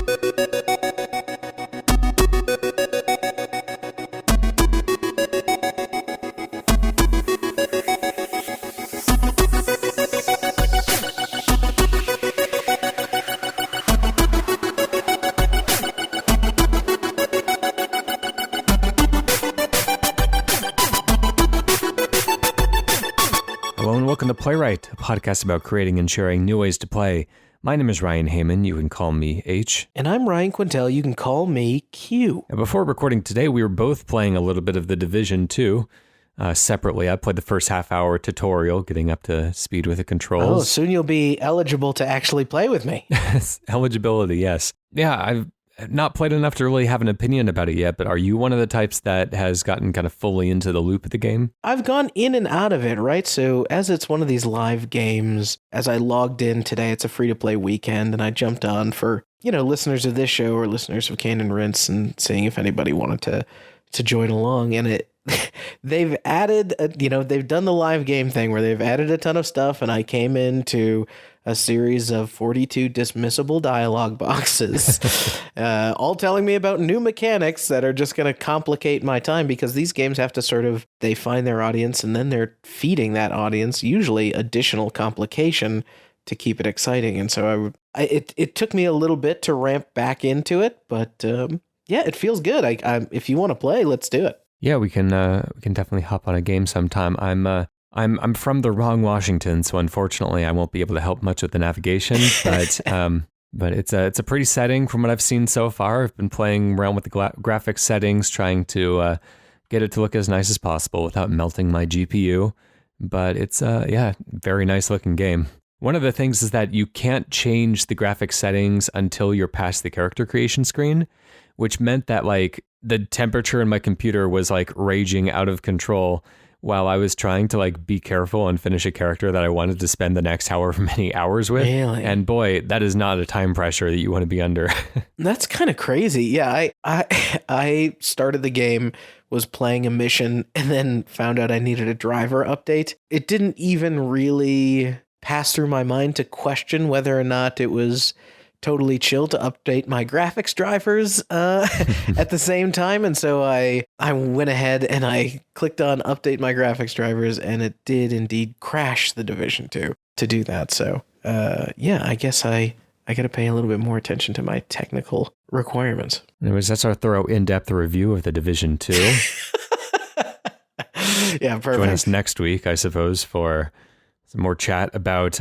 Welcome to Playwright, a podcast about creating and sharing new ways to play. My name is Ryan Hamann. You can call me H. And I'm Ryan Quintal. You can call me Q. And before recording today, we were both playing a little bit of The Division 2 separately. I played the first half-hour tutorial, getting up to speed with the controls. Oh, soon you'll be eligible to actually play with me. Eligibility, yes. Yeah, I've not played enough to really have an opinion about it yet, but are you one of the types that has gotten kind of fully into the loop of the game? I've gone in and out of it, right? So as it's one of these live games, as I logged in today, it's a free-to-play weekend, and I jumped on for, listeners of this show or listeners of Cane and Rinse and seeing if anybody wanted to join along. And they've added, they've done the live game thing where they've added a ton of stuff, and I came into a series of 42 dismissible dialogue boxes, all telling me about new mechanics that are just going to complicate my time, because these games have to they find their audience and then they're feeding that audience usually additional complication to keep it exciting. And so it took me a little bit to ramp back into it, but yeah, it feels good. If you want to play, let's do it. Yeah, we can definitely hop on a game sometime. I'm from the wrong Washington, so unfortunately I won't be able to help much with the navigation, but it's a pretty setting from what I've seen so far. I've been playing around with the graphics settings, trying to get it to look as nice as possible without melting my GPU, but it's very nice looking game. One of the things is that you can't change the graphics settings until you're past the character creation screen, which meant that the temperature in my computer was raging out of control while I was trying to be careful and finish a character that I wanted to spend the next however many hours with. Really? And boy, that is not a time pressure that you want to be under. That's kind of crazy. Yeah, I started the game, was playing a mission, and then found out I needed a driver update. It didn't even really pass through my mind to question whether or not it was totally chill to update my graphics drivers at the same time. And so I went ahead and I clicked on update my graphics drivers, and it did indeed crash the Division 2 to do that. So I guess I got to pay a little bit more attention to my technical requirements. Anyways, that's our thorough in-depth review of the Division 2. Yeah, perfect. Join us next week, I suppose, for some more chat about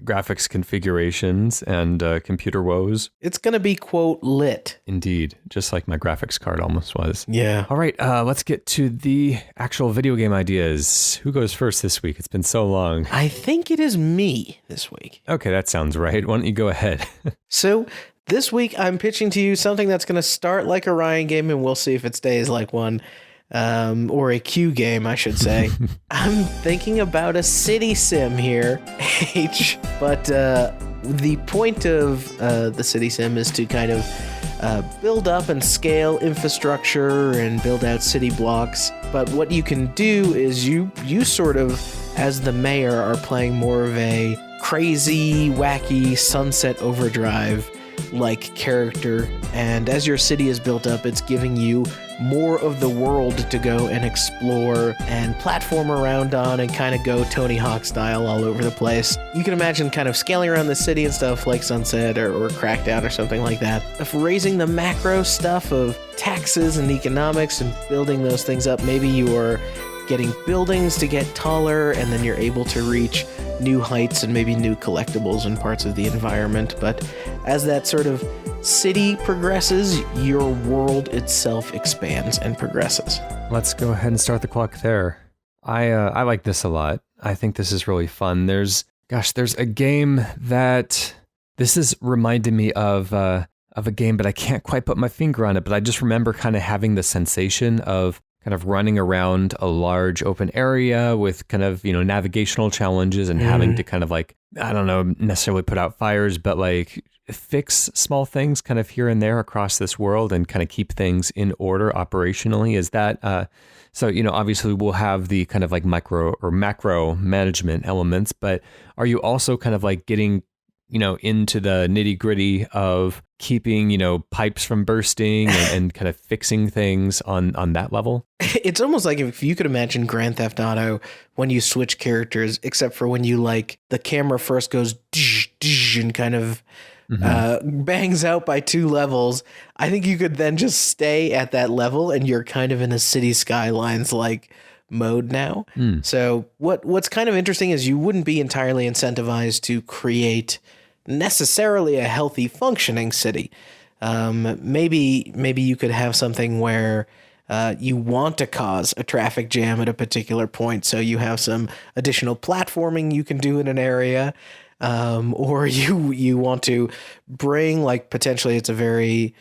graphics configurations and computer woes. It's going to be, quote, lit. Indeed, just like my graphics card almost was. Yeah. All right, let's get to the actual video game ideas. Who goes first this week? It's been so long. I think it is me this week. Okay, that sounds right. Why don't you go ahead? So this week I'm pitching to you something that's going to start like a Ryan game, and we'll see if it stays like one. Or a Q game, I should say. I'm thinking about a city sim here, H. But the point of the city sim is to kind of build up and scale infrastructure and build out city blocks. But what you can do is you sort of, as the mayor, are playing more of a crazy, wacky Sunset Overdrive like character, and as your city is built up, it's giving you more of the world to go and explore and platform around on and kind of go Tony Hawk style all over the place. You can imagine kind of scaling around the city and stuff like Sunset or Crackdown or something like that. Of raising the macro stuff of taxes and economics and building those things up. Maybe you are getting buildings to get taller, and then you're able to reach new heights and maybe new collectibles in parts of the environment. But as that sort of city progresses, your world itself expands and progresses. Let's go ahead and start the clock there. I like this a lot. I think this is really fun. There's a game that this is reminding me of a game, but I can't quite put my finger on it. But I just remember kind of having the sensation of kind of running around a large open area with kind of, navigational challenges and having to kind of I don't know, necessarily put out fires, but fix small things kind of here and there across this world and kind of keep things in order operationally. Is that, so, obviously we'll have the kind of micro or macro management elements, but are you also kind of getting into the nitty gritty of keeping, pipes from bursting and kind of fixing things on that level. It's almost like if you could imagine Grand Theft Auto when you switch characters, except for when you the camera first goes and kind of bangs out by 2 levels. I think you could then just stay at that level and you're kind of in a City Skylines mode now. So what's kind of interesting is you wouldn't be entirely incentivized to create necessarily a healthy functioning city. Maybe you could have something where you want to cause a traffic jam at a particular point, so you have some additional platforming you can do in an area, or you want to bring potentially it's a very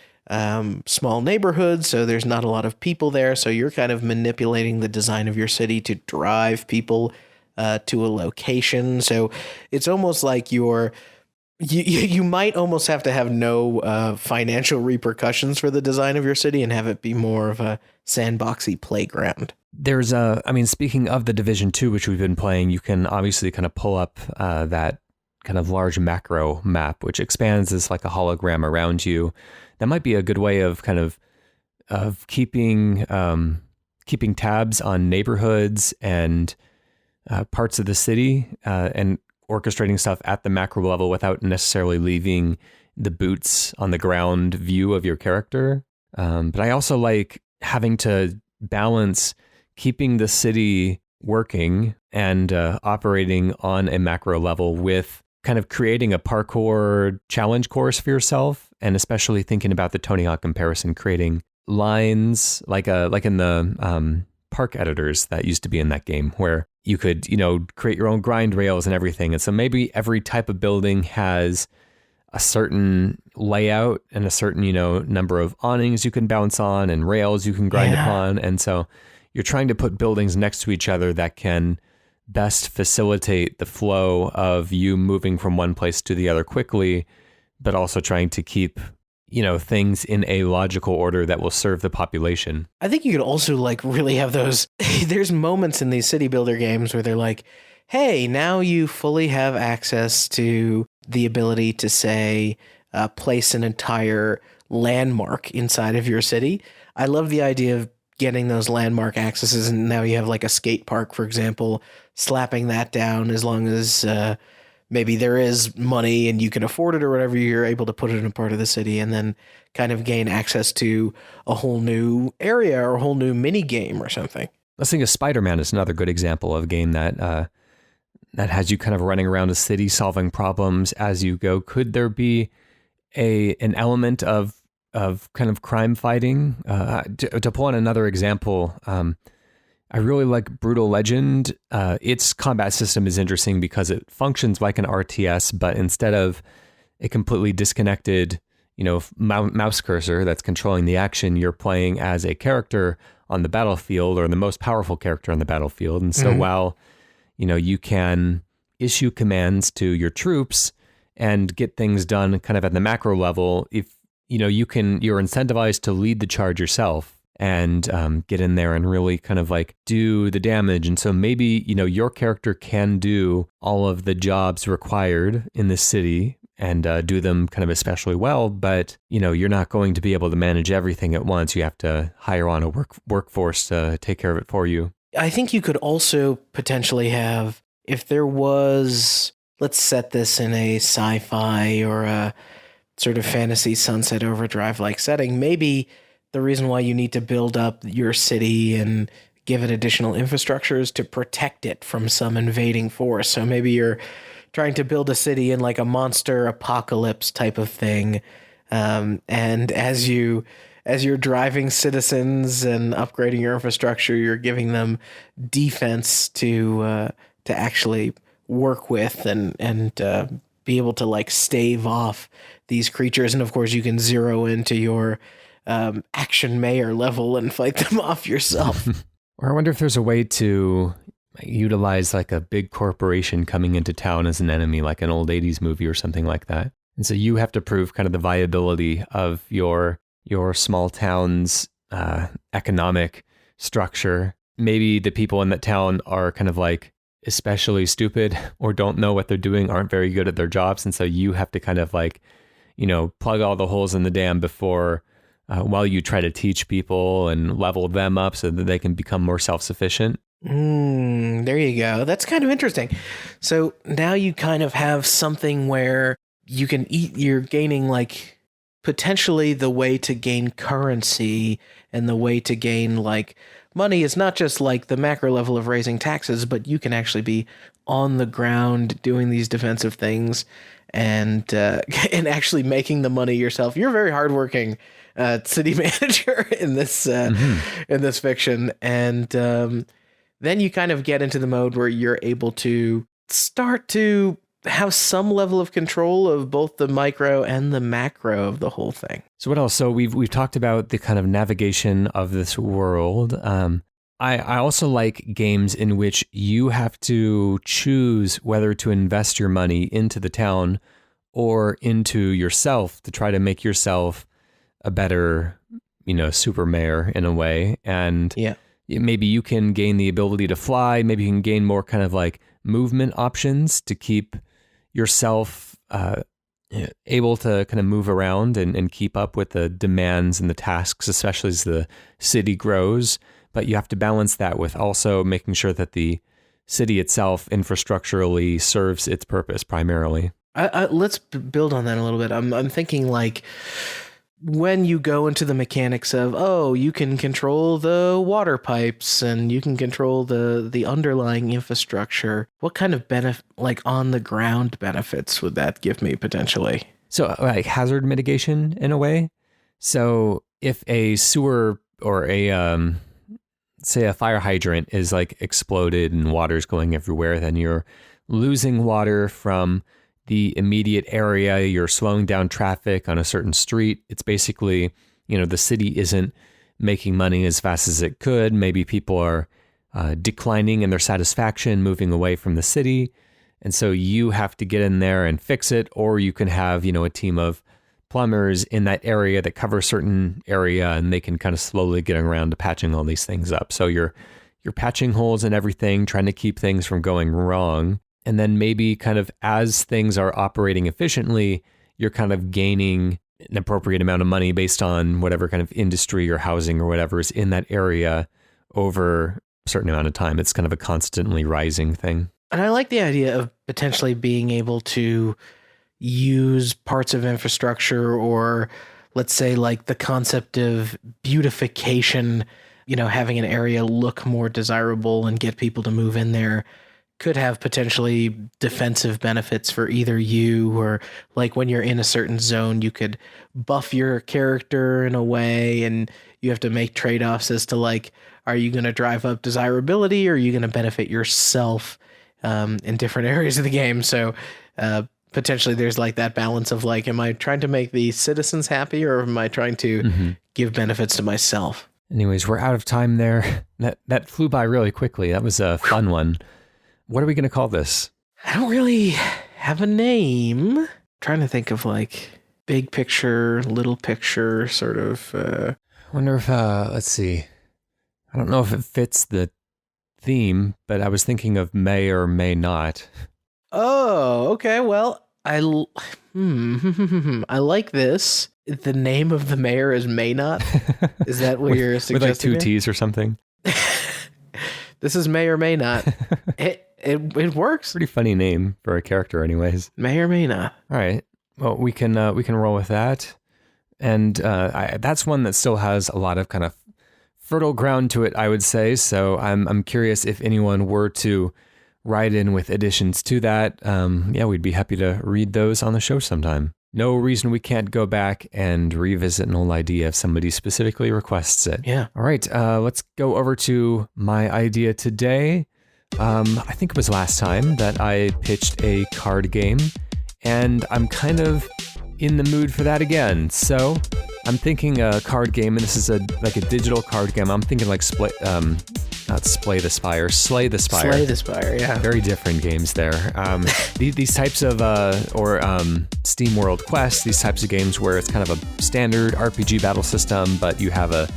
small neighborhood, so there's not a lot of people there, so you're kind of manipulating the design of your city to drive people to a location. So it's almost like you might almost have to have no financial repercussions for the design of your city and have it be more of a sandboxy playground. There's speaking of the Division 2, which we've been playing, you can obviously kind of pull up that kind of large macro map, which expands as like a hologram around you. That might be a good way of kind of keeping tabs on neighborhoods and parts of the city and orchestrating stuff at the macro level without necessarily leaving the boots on the ground view of your character. But I also like having to balance keeping the city working and operating on a macro level with kind of creating a parkour challenge course for yourself, and especially thinking about the Tony Hawk comparison, creating lines like in the park editors that used to be in that game, where you could, create your own grind rails and everything. And so maybe every type of building has a certain layout and a certain, number of awnings you can bounce on and rails you can grind upon. And so you're trying to put buildings next to each other that can best facilitate the flow of you moving from one place to the other quickly, but also trying to keep things in a logical order that will serve the population. I think you could also really have those, there's moments in these city builder games where they're like, hey, now you fully have access to the ability to say, place an entire landmark inside of your city. I love the idea of getting those landmark accesses, and now you have a skate park, for example, slapping that down as long as maybe there is money and you can afford it or whatever, you're able to put it in a part of the city and then kind of gain access to a whole new area or a whole new mini game or something. Let's think of Spider-Man as another good example of a game that has you kind of running around a city solving problems as you go. Could there be an element of kind of crime fighting? To pull on another example, I really like Brutal Legend. Its combat system is interesting because it functions like an RTS, but instead of a completely disconnected, mouse cursor that's controlling the action, you're playing as a character on the battlefield, or the most powerful character on the battlefield. And so while, you can issue commands to your troops and get things done kind of at the macro level, if, you're incentivized to lead the charge yourself and get in there and really kind of do the damage. And so maybe, your character can do all of the jobs required in the city and do them kind of especially well, but, you're not going to be able to manage everything at once. You have to hire on a workforce to take care of it for you. I think you could also potentially have, if there was, let's set this in a sci-fi or a sort of fantasy Sunset Overdrive setting, maybe the reason why you need to build up your city and give it additional infrastructures to protect it from some invading force. So maybe you're trying to build a city in a monster apocalypse type of thing. And as you're driving citizens and upgrading your infrastructure, you're giving them defense to actually work with and be able to stave off these creatures. And of course you can zero into your action mayor level and fight them off yourself. Or I wonder if there's a way to utilize a big corporation coming into town as an enemy, like an old 80s movie or something like that. And so you have to prove kind of the viability of your small town's economic structure. Maybe the people in that town are kind of especially stupid or don't know what they're doing, aren't very good at their jobs. And so you have to kind of like, plug all the holes in the dam before, while you try to teach people and level them up so that they can become more self-sufficient. There you go. That's kind of interesting. So now you kind of have something where you can you're gaining like potentially the way to gain currency and the way to gain like money is not just like the macro level of raising taxes, but you can actually be on the ground doing these defensive things and actually making the money yourself. You're a very hardworking city manager in this fiction, and then you kind of get into the mode where you're able to start to have some level of control of both the micro and the macro of the whole thing. So what else? So we've talked about the kind of navigation of this world. I also like games in which you have to choose whether to invest your money into the town or into yourself to try to make yourself a better, super mayor in a way. And maybe you can gain the ability to fly. Maybe you can gain more kind of like movement options to keep yourself able to kind of move around and keep up with the demands and the tasks, especially as the city grows. But you have to balance that with also making sure that the city itself infrastructurally serves its purpose primarily. Let's build on that a little bit. I'm thinking like when you go into the mechanics of, you can control the water pipes and you can control the underlying infrastructure. What kind of like on the ground benefits would that give me potentially? So like hazard mitigation in a way. So if a sewer or say a fire hydrant is like exploded and water's going everywhere, then you're losing water from the immediate area. You're slowing down traffic on a certain street. It's basically, the city isn't making money as fast as it could. Maybe people are declining in their satisfaction, moving away from the city. And so you have to get in there and fix it, or you can have, a team of plumbers in that area that cover a certain area and they can kind of slowly get around to patching all these things up. So you're patching holes in everything, trying to keep things from going wrong. And then maybe kind of as things are operating efficiently, you're kind of gaining an appropriate amount of money based on whatever kind of industry or housing or whatever is in that area over a certain amount of time. It's kind of a constantly rising thing. And I like the idea of potentially being able to use parts of infrastructure, or let's say like the concept of beautification, having an area look more desirable and get people to move in there could have potentially defensive benefits for either you, or like when you're in a certain zone, you could buff your character in a way, and you have to make trade-offs as to like, are you going to drive up desirability or are you going to benefit yourself in different areas of the game? So potentially there's like that balance of like, am I trying to make the citizens happy or am I trying to give benefits to myself? Anyways, we're out of time there. That flew by really quickly. That was a fun one. What are we going to call this? I don't really have a name. I'm trying to think of like big picture, little picture sort of. I wonder if, let's see. I don't know if it fits the theme, but I was thinking of may or may not. Oh, okay. Well, I like this. The name of the mayor is Maynott. Is that what you're suggesting? With like two T's or something. This is may or may not. It works. Pretty funny name for a character, anyways. May or may not. All right. Well, we can roll with that, and that's one that still has a lot of kind of fertile ground to it, I would say. So I'm curious if anyone were to write in with additions to that. We'd be happy to read those on the show sometime. No reason we can't go back and revisit an old idea if somebody specifically requests it. Yeah. All right. Let's go over to my idea today. I think it was last time that I pitched a card game, and I'm kind of in the mood for that again. So I'm thinking a card game, and this is like a digital card game. I'm thinking like Slay the Spire, yeah. Very different games there. These types of, Steam World Quest, these types of games where it's kind of a standard RPG battle system, but you have a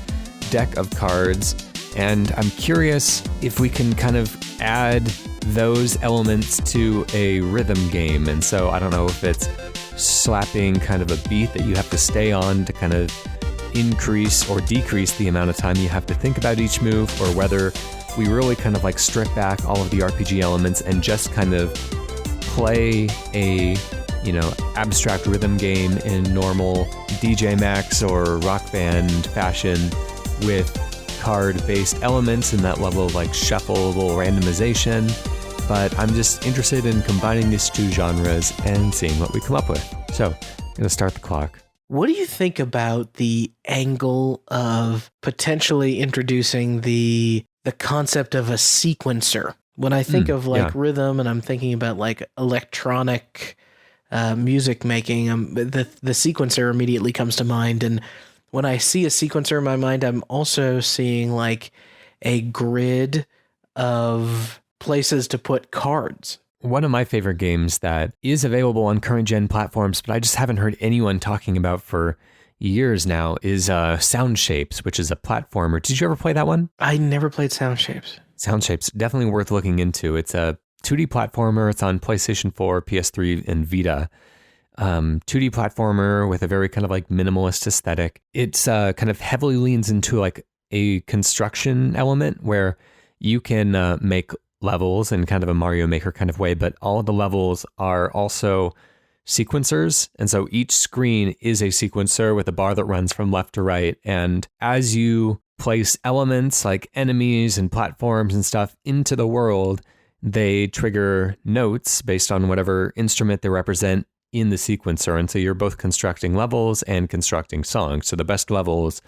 deck of cards. And I'm curious if we can kind of add those elements to a rhythm game. And so I don't know if it's slapping kind of a beat that you have to stay on to kind of increase or decrease the amount of time you have to think about each move, or whether we really kind of like strip back all of the RPG elements and just kind of play a, abstract rhythm game in normal DJ Max or Rock Band fashion with card-based elements and that level of like shuffleable randomization. But I'm just interested in combining these two genres and seeing what we come up with. So I'm going to start the clock. What do you think about the angle of potentially introducing the concept of a sequencer? When I think of rhythm, and I'm thinking about like electronic music making, the sequencer immediately comes to mind. And when I see a sequencer in my mind, I'm also seeing like a grid of places to put cards. One of my favorite games that is available on current gen platforms, but I just haven't heard anyone talking about for years now, is Sound Shapes, which is a platformer. Did you ever play that one? I never played Sound Shapes. Sound Shapes, definitely worth looking into. It's a 2D platformer. It's on PlayStation 4, PS3, and Vita. 2D platformer with a very kind of like minimalist aesthetic. It's kind of heavily leans into like a construction element where you can make levels in kind of a Mario Maker kind of way, but all of the levels are also sequencers. And so each screen is a sequencer with a bar that runs from left to right. And as you place elements like enemies and platforms and stuff into the world, they trigger notes based on whatever instrument they represent in the sequencer. And so you're both constructing levels and constructing songs. So the best levels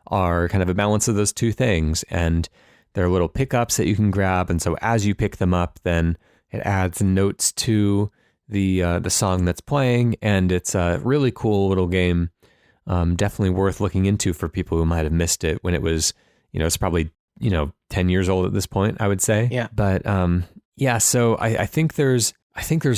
are kind of a balance of those two things. And there are little pickups that you can grab. And so as you pick them up, then it adds notes to the song that's playing. And it's a really cool little game. Definitely worth looking into for people who might have missed it when it was, it's probably, 10 years old at this point, I would say. Yeah. But so I think there's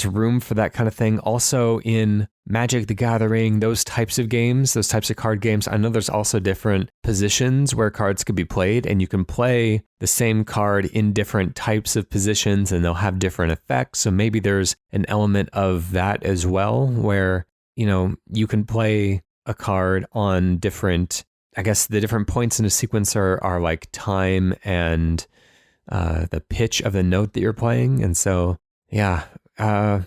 room for that kind of thing. Also in Magic the Gathering, those types of games, those types of card games, I know there's also different positions where cards could be played, and you can play the same card in different types of positions and they'll have different effects. So maybe there's an element of that as well, where, you can play a card on different, I guess the different points in a sequencer are like time and the pitch of the note that you're playing. And so, I'll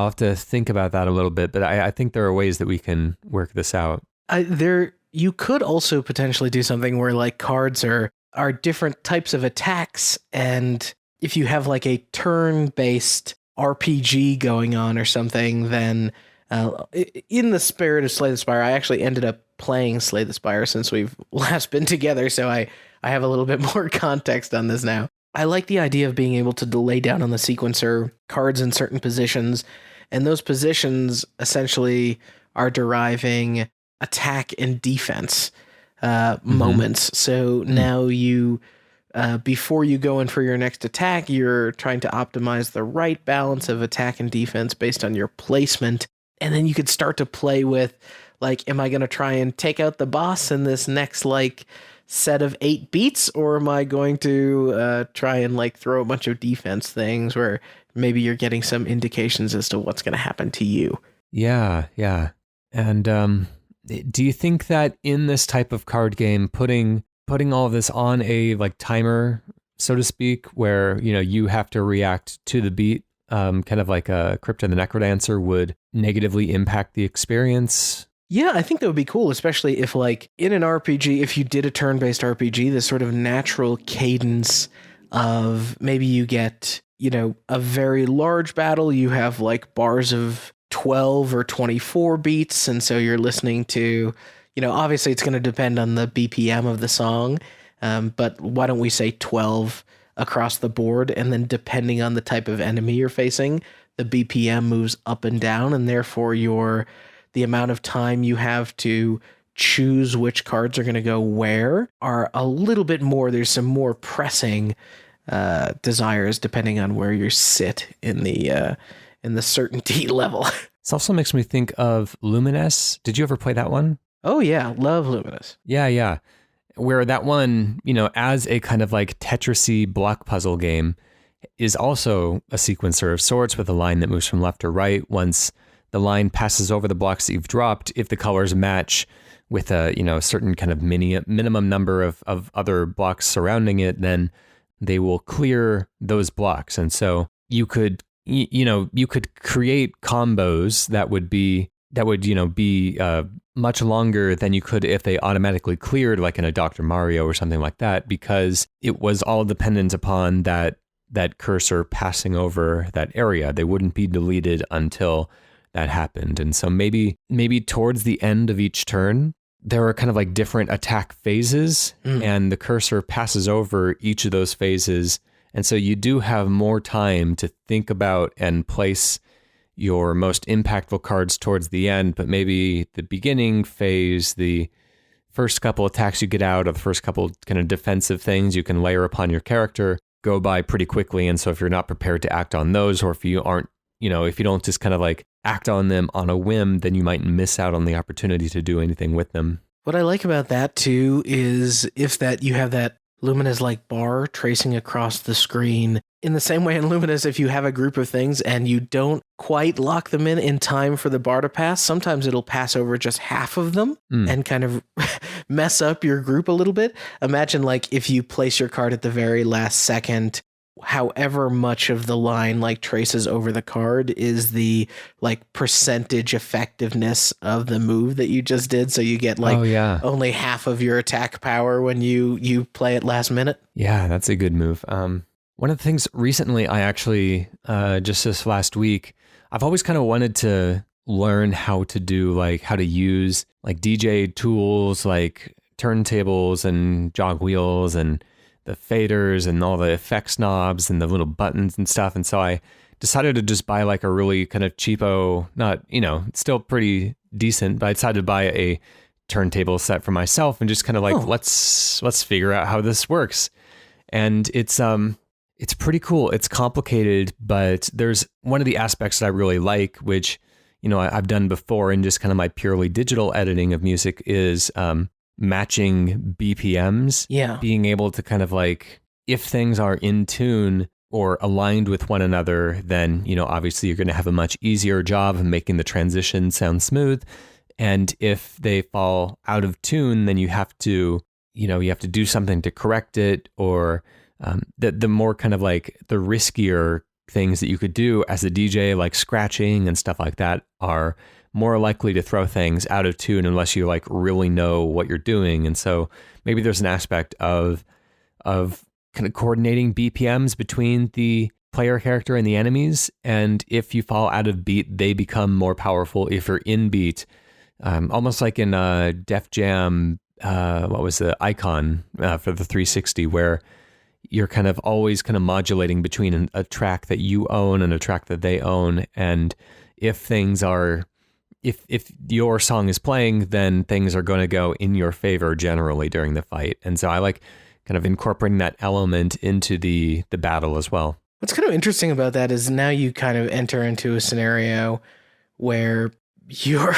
have to think about that a little bit, but I think there are ways that we can work this out. You could also potentially do something where like cards are different types of attacks, and if you have like a turn-based RPG going on or something, then in the spirit of Slay the Spire, I actually ended up playing Slay the Spire since we've last been together, so I have a little bit more context on this now. I like the idea of being able to lay down on the sequencer cards in certain positions, and those positions essentially are deriving attack and defense moments. So now you, before you go in for your next attack, you're trying to optimize the right balance of attack and defense based on your placement, and then you could start to play with, like, am I going to try and take out the boss in this next, like, set of 8 beats, or am I going to try and like throw a bunch of defense things where maybe you're getting some indications as to what's going to happen to you? Yeah. And do you think that in this type of card game, putting all of this on a like timer, so to speak, where you have to react to the beat, kind of like a Crypt of the Necrodancer, would negatively impact the experience? Yeah, I think that would be cool, especially if, like, in an RPG, if you did a turn-based RPG, this sort of natural cadence of maybe you get, a very large battle, you have, like, bars of 12 or 24 beats, and so you're listening to, obviously it's going to depend on the BPM of the song, but why don't we say 12 across the board, and then depending on the type of enemy you're facing, the BPM moves up and down, and therefore the amount of time you have to choose which cards are going to go where are a little bit more. There's some more pressing desires depending on where you sit in the certainty level. This also makes me think of Luminous. Did you ever play that one? Oh yeah, love Luminous. Yeah. Where that one, as a kind of like Tetris-y block puzzle game, is also a sequencer of sorts with a line that moves from left to right. Once the line passes over the blocks that you've dropped, if the colors match with a certain kind of minimum number of other blocks surrounding it, then they will clear those blocks. And so you could create combos that would be much longer than you could if they automatically cleared, like in a Dr. Mario or something like that, because it was all dependent upon that cursor passing over that area. They wouldn't be deleted until that happened. And so maybe towards the end of each turn, there are kind of like different attack phases, and the cursor passes over each of those phases. And so you do have more time to think about and place your most impactful cards towards the end, but maybe the beginning phase, the first couple attacks you get out, or the first couple kind of defensive things you can layer upon your character, go by pretty quickly. And so if you're not prepared to act on those, or if you aren't, if you don't just kind of like act on them on a whim, then you might miss out on the opportunity to do anything with them. What I like about that too is you have that Luminous like bar tracing across the screen. In the same way in Luminous, if you have a group of things and you don't quite lock them in time for the bar to pass, sometimes it'll pass over just half of them and kind of mess up your group a little bit. Imagine like if you place your card at the very last second, however much of the line like traces over the card is the like percentage effectiveness of the move that you just did. So you get like only half of your attack power when you play it last minute. Yeah, that's a good move. One of the things recently, I actually, just this last week, I've always kind of wanted to learn how to use like DJ tools, like turntables and jog wheels and the faders and all the effects knobs and the little buttons and stuff. And so I decided to just buy like a really kind of cheapo, not, still pretty decent, but I decided to buy a turntable set for myself and just kind of like, let's figure out how this works. And it's pretty cool. It's complicated, but there's one of the aspects that I really like, which, I've done before in just kind of my purely digital editing of music, is matching BPMs. Yeah. Being able to kind of like, if things are in tune or aligned with one another, then, obviously you're going to have a much easier job of making the transition sound smooth. And if they fall out of tune, then you have to do something to correct it, or the more kind of like the riskier things that you could do as a DJ, like scratching and stuff like that, are more likely to throw things out of tune unless you like really know what you're doing. And so maybe there's an aspect of kind of coordinating BPMs between the player character and the enemies. And if you fall out of beat, they become more powerful if you're in beat. Almost like in Def Jam, what was the Icon for the 360, where you're kind of always kind of modulating between a track that you own and a track that they own. And if your song is playing, then things are going to go in your favor generally during the fight. And so I like kind of incorporating that element into the battle as well. What's kind of interesting about that is now you kind of enter into a scenario where you're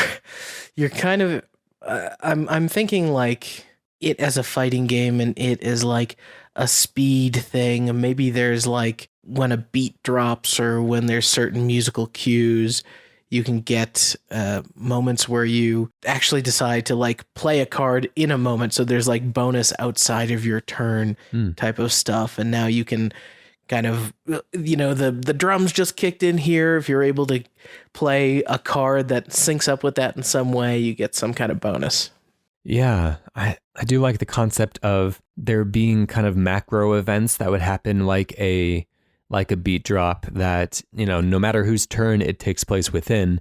kind of, I'm thinking like it as a fighting game and it is like a speed thing. Maybe there's like when a beat drops or when there's certain musical cues, you can get moments where you actually decide to like play a card in a moment. So there's like bonus outside of your turn type of stuff. And now you can kind of, the drums just kicked in here. If you're able to play a card that syncs up with that in some way, you get some kind of bonus. Yeah, I do like the concept of there being kind of macro events that would happen like a beat drop that, no matter whose turn it takes place within,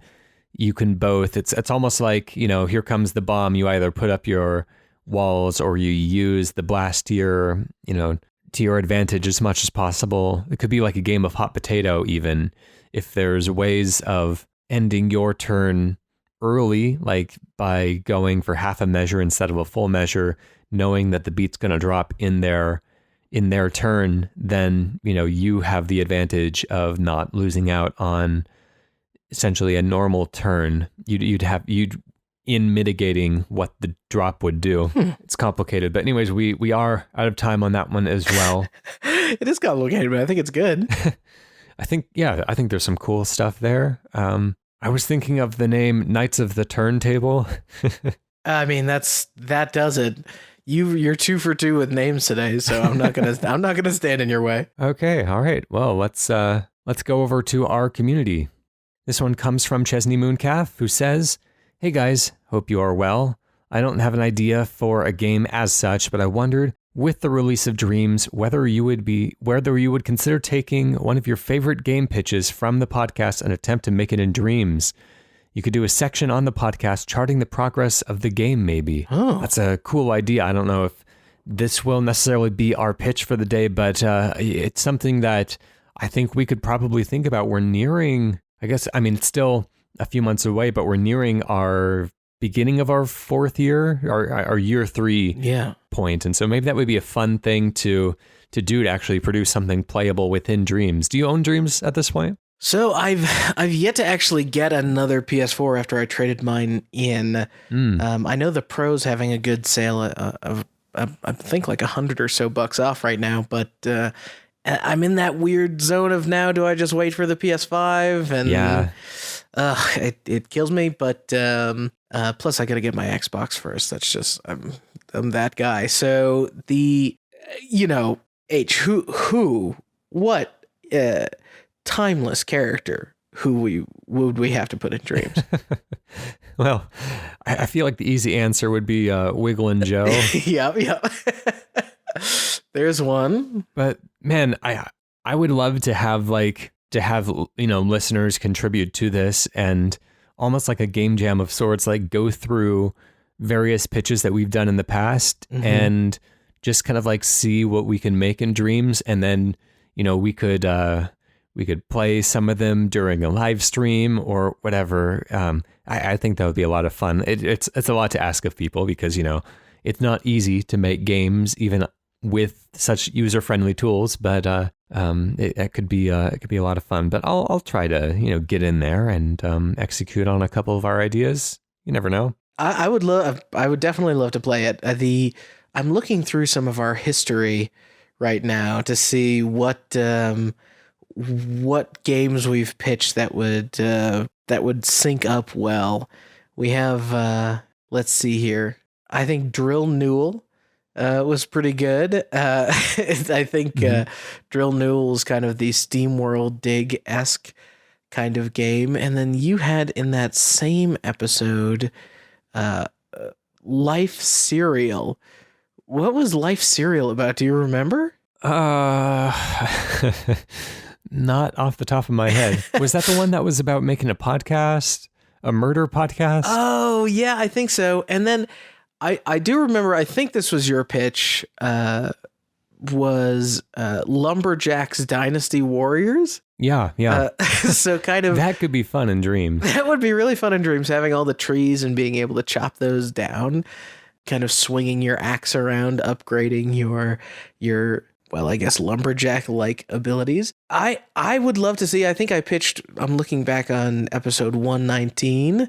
you can both, it's almost like, here comes the bomb. You either put up your walls or you use the blast to your advantage as much as possible. It could be like a game of hot potato even, if there's ways of ending your turn early, like by going for half a measure instead of a full measure, knowing that the beat's going to drop in their turn, then you have the advantage of not losing out on essentially a normal turn. You'd in mitigating what the drop would do. It's complicated, but anyways, we are out of time on that one as well. It is complicated, but I think it's good. I think there's some cool stuff there. I was thinking of the name Knights of the Turntable. I mean, that does it. You're 2 for 2 with names today, so I'm not gonna stand in your way. Okay, all right. Well, let's go over to our community. This one comes from Chesney Mooncalf, who says, "Hey guys, hope you are well. I don't have an idea for a game as such, but I wondered, with the release of Dreams, whether you would consider taking one of your favorite game pitches from the podcast and attempt to make it in Dreams. You could do a section on the podcast charting the progress of the game, maybe." Oh. That's a cool idea. I don't know if this will necessarily be our pitch for the day, but it's something that I think we could probably think about. We're nearing, it's still a few months away, but we're nearing our beginning of our 4th year, our year 3 point. And so maybe that would be a fun thing to do, to actually produce something playable within Dreams. Do you own Dreams at this point? So I've yet to actually get another PS4 after I traded mine in. I know the Pro's having a good sale of I think like $100 or so off right now, but I'm in that weird zone of now. Do I just wait for the PS5? And it kills me. But plus I got to get my Xbox first. That's just I'm that guy. So what timeless character would we have to put in Dreams? Well, I feel like the easy answer would be Wiggle and Joe. Yeah. There's one. But man, I would love to have listeners contribute to this, and almost like a game jam of sorts, like go through various pitches that we've done in the past and just kind of like see what we can make in Dreams, and then we could play some of them during a live stream or whatever. I think that would be a lot of fun. It's a lot to ask of people because, it's not easy to make games even with such user-friendly tools, but it could be a lot of fun. But I'll try to, get in there and execute on a couple of our ideas. You never know. I would definitely love to play it. I'm looking through some of our history right now to see what games we've pitched that would sync up well. We have let's see here. I think Drill Newell was pretty good. I think Drill Newell is kind of the SteamWorld Dig-esque kind of game. And then you had in that same episode Life Serial. What was Life Serial about? Do you remember? Not off the top of my head. Was that the one that was about making a podcast? A murder podcast? Oh, yeah, I think so. And then I do remember, I think this was your pitch, was Lumberjacks Dynasty Warriors? Yeah. So kind of... That could be fun in Dreams. That would be really fun in Dreams, having all the trees and being able to chop those down, kind of swinging your axe around, upgrading your well, I guess lumberjack-like abilities. I would love to see, I think I pitched, I'm looking back on episode 119,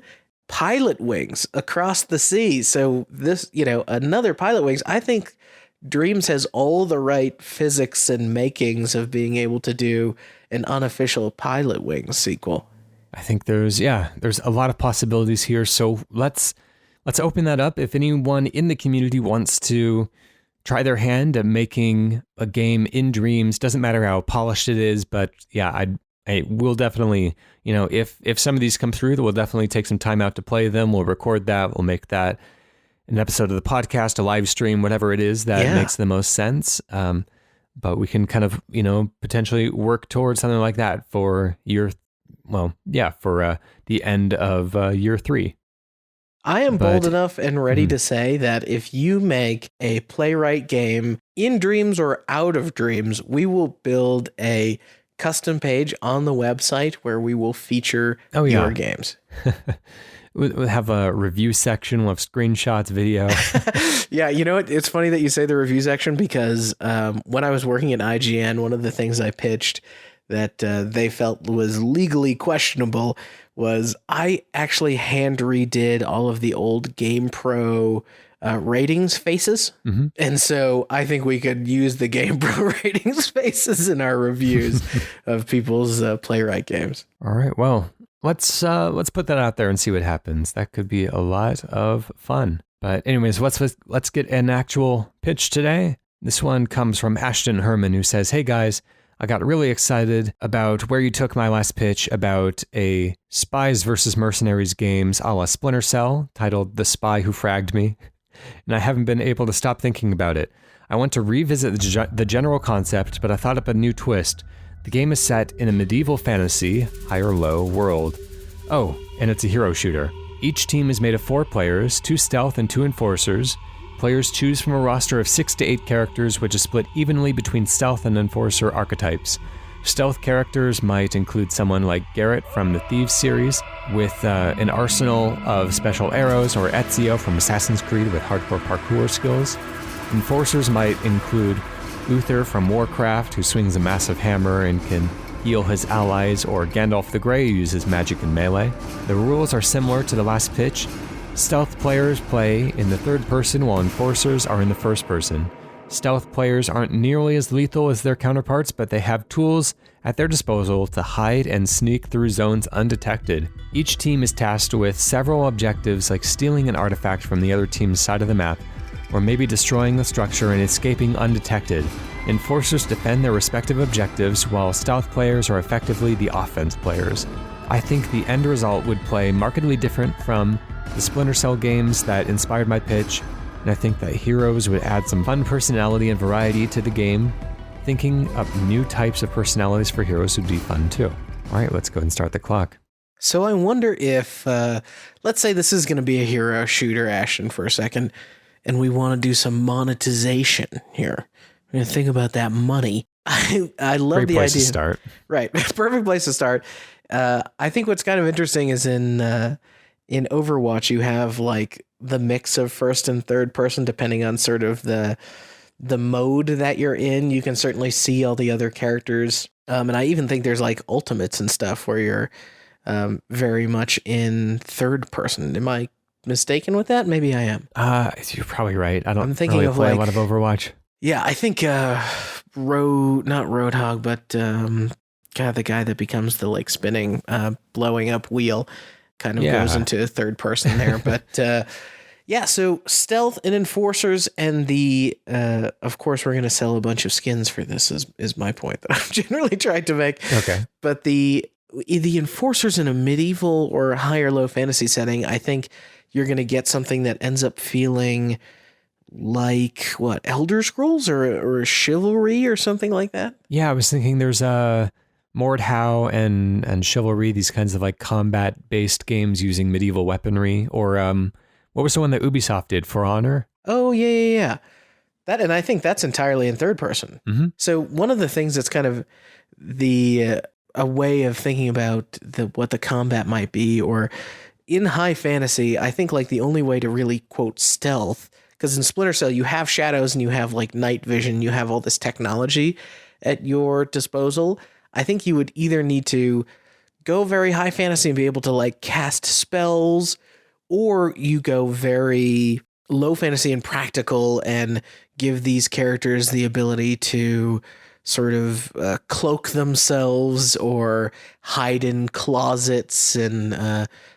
Pilot Wings Across the Sea. So this, another Pilot Wings. I think Dreams has all the right physics and makings of being able to do an unofficial Pilot Wings sequel. I think there's a lot of possibilities here. So let's open that up. If anyone in the community wants to try their hand at making a game in Dreams, doesn't matter how polished it is, but yeah, I will definitely, if some of these come through, we'll definitely take some time out to play them. We'll record that. We'll make that an episode of the podcast, a live stream, whatever it is that makes the most sense. But we can kind of, potentially work towards something like that for the end of year 3. I am bold enough and ready to say that if you make a playwright game in Dreams or out of Dreams, we will build a custom page on the website where we will feature your games. We'll have a review section. We'll have screenshots, video. Yeah, you know what? It's funny that you say the review section because when I was working at IGN, one of the things I pitched that they felt was legally questionable was I actually hand redid all of the old GamePro ratings faces. Mm-hmm. And so I think we could use the GamePro ratings faces in our reviews of people's Playwright games. All right. Well, let's put that out there and see what happens. That could be a lot of fun. But anyways, let's get an actual pitch today. This one comes from Ashton Hermann, who says, "Hey guys, I got really excited about where you took my last pitch about a Spies versus Mercenaries games a la Splinter Cell titled The Spy Who Fragged Me, and I haven't been able to stop thinking about it. I want to revisit the general concept, but I thought up a new twist. The game is set in a medieval fantasy, high or low, world. Oh, and it's a hero shooter. Each team is made of 4 players, 2 stealth and 2 enforcers. Players choose from a roster of 6 to 8 characters, which is split evenly between stealth and enforcer archetypes. Stealth characters might include someone like Garrett from the Thieves series, with an arsenal of special arrows, or Ezio from Assassin's Creed with hardcore parkour skills. Enforcers might include Uther from Warcraft, who swings a massive hammer and can heal his allies, or Gandalf the Grey, who uses magic and melee. The rules are similar to the last pitch. Stealth players play in the third person, while enforcers are in the first person. Stealth players aren't nearly as lethal as their counterparts, but they have tools at their disposal to hide and sneak through zones undetected. Each team is tasked with several objectives, like stealing an artifact from the other team's side of the map, or maybe destroying the structure and escaping undetected. Enforcers defend their respective objectives, while stealth players are effectively the offense players. I think the end result would play markedly different from the Splinter Cell games that inspired my pitch, and I think that heroes would add some fun personality and variety to the game. Thinking up new types of personalities for heroes would be fun too. All right, let's go ahead and start the clock. So I wonder if, let's say this is going to be a hero shooter, Ashton, for a second, and we want to do some monetization here. We're going to think about that money. I love Great the place idea. To start. Right, perfect place to start. I think what's kind of interesting is in Overwatch, you have like the mix of first and third person, depending on sort of the mode that you're in. You can certainly see all the other characters. And I even think there's like ultimates and stuff where you're very much in third person. Am I mistaken with that? Maybe I am. You're probably right. I'm thinking really of play like, a lot of Overwatch. Yeah, I think not Roadhog, but the guy that becomes the like spinning, blowing up wheel kind of goes into third person there. But yeah, so stealth and enforcers, and the of course we're going to sell a bunch of skins for this is my point that I've generally tried to make. Okay. But the enforcers in a medieval or high or low fantasy setting, I think you're going to get something that ends up feeling like what, Elder Scrolls or Chivalry or something like that. Yeah, I was thinking there's Mordhau and Chivalry, these kinds of like combat based games using medieval weaponry, or what was the one that Ubisoft did, For Honor? Oh yeah. That, and I think that's entirely in third person. Mm-hmm. So one of the things that's kind of a way of thinking about what the combat might be, or in high fantasy, I think like the only way to really quote stealth, because in Splinter Cell you have shadows and you have like night vision, you have all this technology at your disposal. I think you would either need to go very high fantasy and be able to like cast spells, or you go very low fantasy and practical and give these characters the ability to sort of cloak themselves or hide in closets. And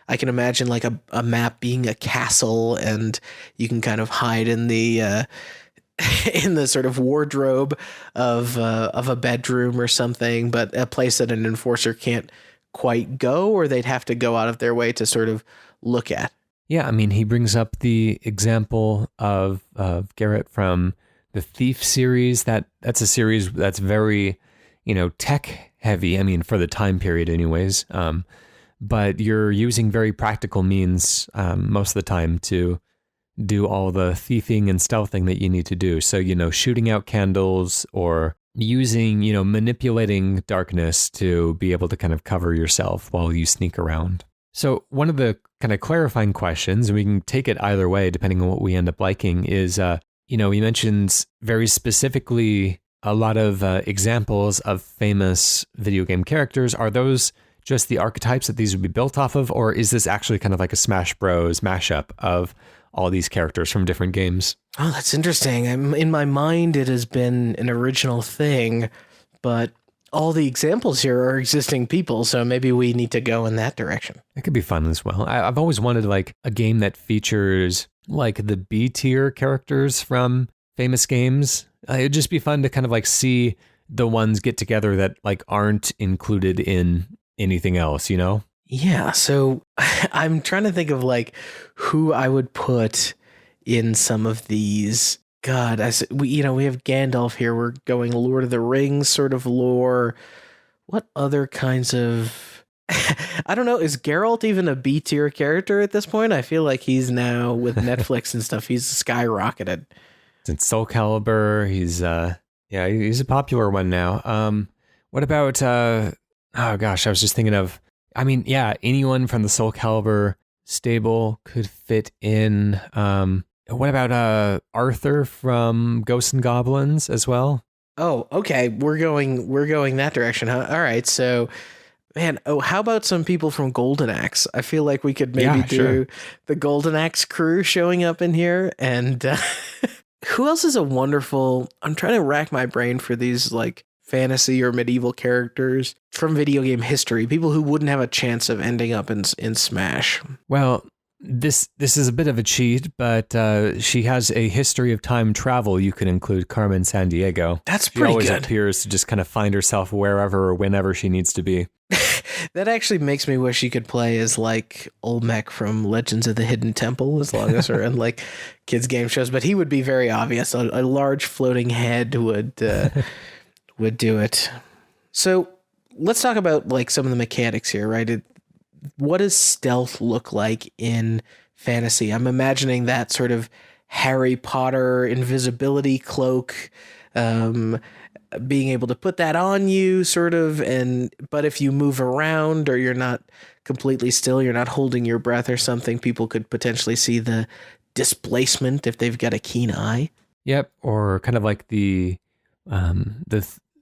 I can imagine like a map being a castle, and you can kind of hide in the sort of wardrobe of a bedroom or something, but a place that an enforcer can't quite go, or they'd have to go out of their way to sort of look at. Yeah, I mean, he brings up the example of Garrett from the Thief series. That's a series that's very, tech heavy. I mean, for the time period anyways. But you're using very practical means most of the time to do all the thieving and stealthing that you need to do. So, shooting out candles, or using, manipulating darkness to be able to kind of cover yourself while you sneak around. So one of the kind of clarifying questions, and we can take it either way depending on what we end up liking, is, he mentions very specifically a lot of examples of famous video game characters. Are those just the archetypes that these would be built off of, or is this actually kind of like a Smash Bros mashup of all these characters from different games? Oh, that's interesting. In my mind, it has been an original thing, but all the examples here are existing people, so maybe we need to go in that direction. It could be fun as well. I've always wanted like a game that features like the B tier characters from famous games. It'd just be fun to kind of like see the ones get together that like aren't included in anything else, you know? Yeah, so I'm trying to think of like who I would put in some of these. God, we have Gandalf here. We're going Lord of the Rings sort of lore. What other kinds of... I don't know. Is Geralt even a B tier character at this point? I feel like he's now with Netflix and stuff. He's skyrocketed. Since Soul Calibur, he's a popular one now. What about oh gosh, I was just thinking of, I mean, yeah, anyone from the Soul Calibur stable could fit in. What about Arthur from Ghosts and Goblins as well? Oh, okay. We're going that direction, huh? All right. So, man, how about some people from Golden Axe? I feel like we could maybe do the Golden Axe crew showing up in here. And who else is a wonderful... I'm trying to rack my brain for these like fantasy or medieval characters from video game history, people who wouldn't have a chance of ending up in Smash. Well, this is a bit of a cheat, but she has a history of time travel. You could include Carmen Sandiego. That's pretty good. She always appears to just kind of find herself wherever or whenever she needs to be. That actually makes me wish she could play as like Olmec from Legends of the Hidden Temple, as long as we're in like kids game shows. But he would be very obvious. A large floating head would do it. So let's talk about like some of the mechanics here, right? What does stealth look like in fantasy? I'm imagining that sort of Harry Potter invisibility cloak, being able to put that on you sort of, but if you move around or you're not completely still, you're not holding your breath or something, people could potentially see the displacement if they've got a keen eye. Yep, or kind of like the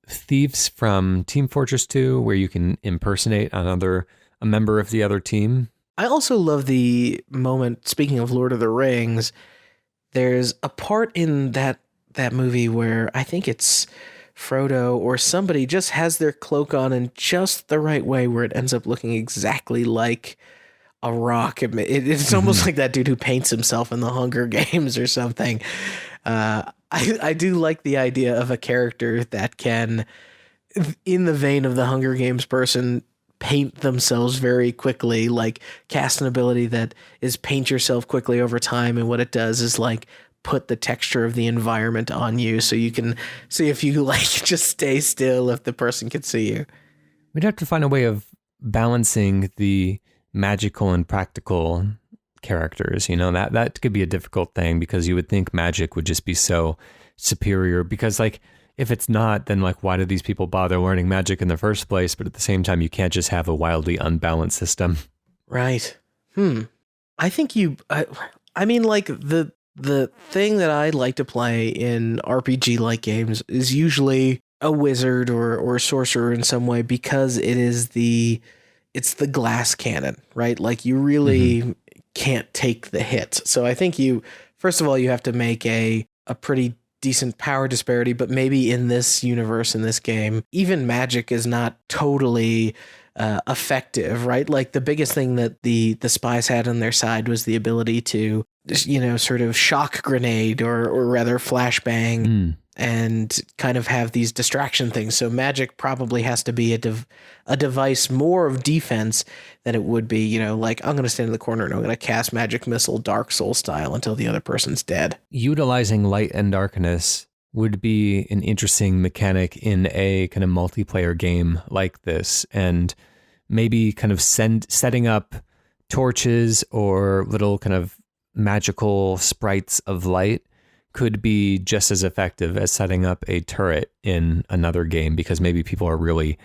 thieves from Team Fortress 2, where you can impersonate a member of the other team. I also love the moment, speaking of Lord of the Rings, there's a part in that movie where I think it's Frodo or somebody just has their cloak on in just the right way where it ends up looking exactly like a rock. It's almost like that dude who paints himself in the Hunger Games or something. I do like the idea of a character that can, in the vein of the Hunger Games person, paint themselves very quickly, like cast an ability that is paint yourself quickly over time. And what it does is like put the texture of the environment on you so you can see if you like just stay still if the person can see you. We'd have to find a way of balancing the magical and practical characters, you know, that could be a difficult thing because you would think magic would just be so superior because like if it's not, then like why do these people bother learning magic in the first place? But at the same time, you can't just have a wildly unbalanced system. Right. I think I mean like the thing that I like to play in RPG like games is usually a wizard or sorcerer in some way because it's the glass cannon, right? Like you really can't take the hits. So I think first of all, you have to make a pretty decent power disparity, but maybe in this universe, in this game, even magic is not totally effective, right? Like the biggest thing that the spies had on their side was the ability to, you know, sort of shock grenade or rather flashbang and kind of have these distraction things. So magic probably has to be a device more of defense than it would be, you know, like I'm going to stand in the corner and I'm going to cast magic missile Dark Soul style until the other person's dead. Utilizing light and darkness would be an interesting mechanic in a kind of multiplayer game like this, and maybe kind of setting up torches or little kind of magical sprites of light could be just as effective as setting up a turret in another game, because maybe people are really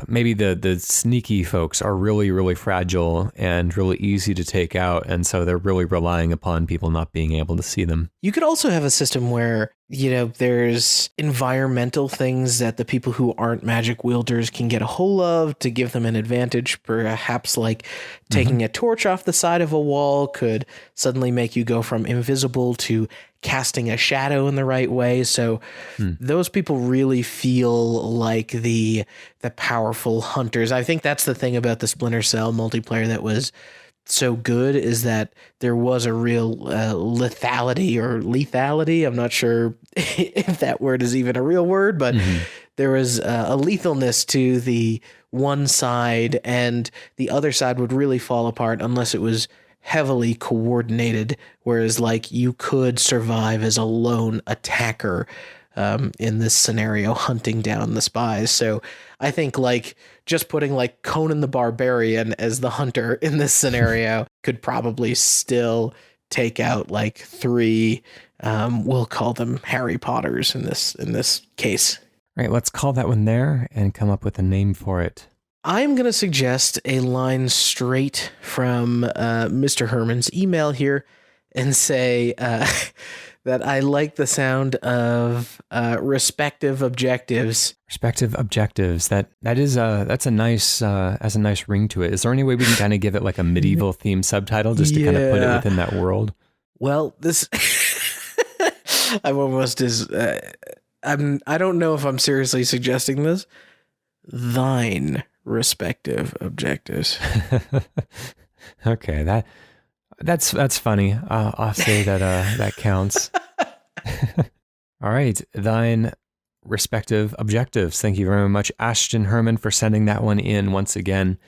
maybe the sneaky folks are really, really fragile and really easy to take out. And so they're really relying upon people not being able to see them. You could also have a system where there's environmental things that the people who aren't magic wielders can get a hold of to give them an advantage. Perhaps like taking a torch off the side of a wall could suddenly make you go from invisible to casting a shadow in the right way. So those people really feel like the powerful hunters. I think that's the thing about the Splinter Cell multiplayer that was so good, is that there was a real lethality. I'm not sure if that word is even a real word, but there was a lethalness to the one side, and the other side would really fall apart unless it was heavily coordinated. Whereas like you could survive as a lone attacker in this scenario, hunting down the spies. So I think like just putting like Conan the Barbarian as the hunter in this scenario could probably still take out like 3, we'll call them Harry Potters in this case. All right, let's call that one there and come up with a name for it. I'm going to suggest a line straight from Mr. Herman's email here and say that I like the sound of respective objectives. Respective objectives. That's a nice has a nice ring to it. Is there any way we can kind of give it like a medieval theme subtitle just to kind of put it within that world? Well, this I'm almost as I don't know if I'm seriously suggesting this. Thine respective objectives. Okay, that's funny. I'll say that that counts. All right, thine respective objectives. Thank you very much, Ashton Hermann, for sending that one in once again.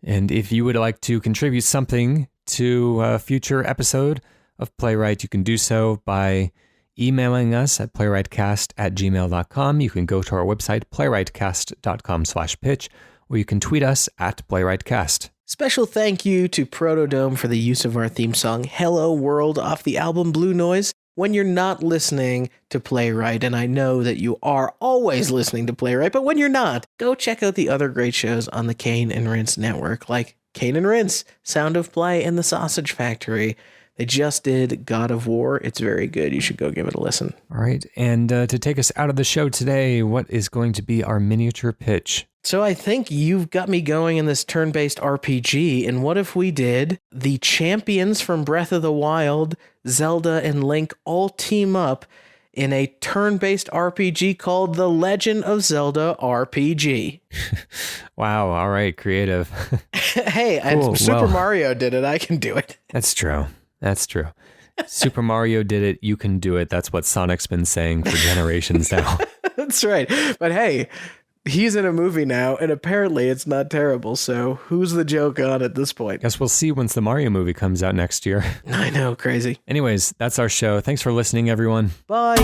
And if you would like to contribute something to a future episode of Playwright, you can do so by emailing us at playwrightcast@gmail.com. You can go to our website, playwrightcast.com/pitch, or you can tweet us at playwrightcast. Special thank you to PROTODOME for the use of our theme song, Hello World, off the album Blue Noise. When you're not listening to Playwright, and I know that you are always listening to Playwright, but when you're not, go check out the other great shows on the Cane and Rinse network, like Cane and Rinse, Sound of Play, and The Sausage Factory. They just did God of War. It's very good. You should go give it a listen. All right. And to take us out of the show today, what is going to be our miniature pitch? So I think you've got me going in this turn-based RPG, and what if we did the champions from Breath of the Wild, Zelda, and Link all team up in a turn-based RPG called The Legend of Zelda RPG. Wow. All right. Creative. Hey, cool. Super Mario did it. I can do it. That's true. That's true. Super Mario did it. You can do it. That's what Sonic's been saying for generations now. That's right. But hey, he's in a movie now, and apparently it's not terrible. So who's the joke on at this point? Guess we'll see once the Mario movie comes out next year. I know, crazy. Anyways, that's our show. Thanks for listening, everyone. Bye.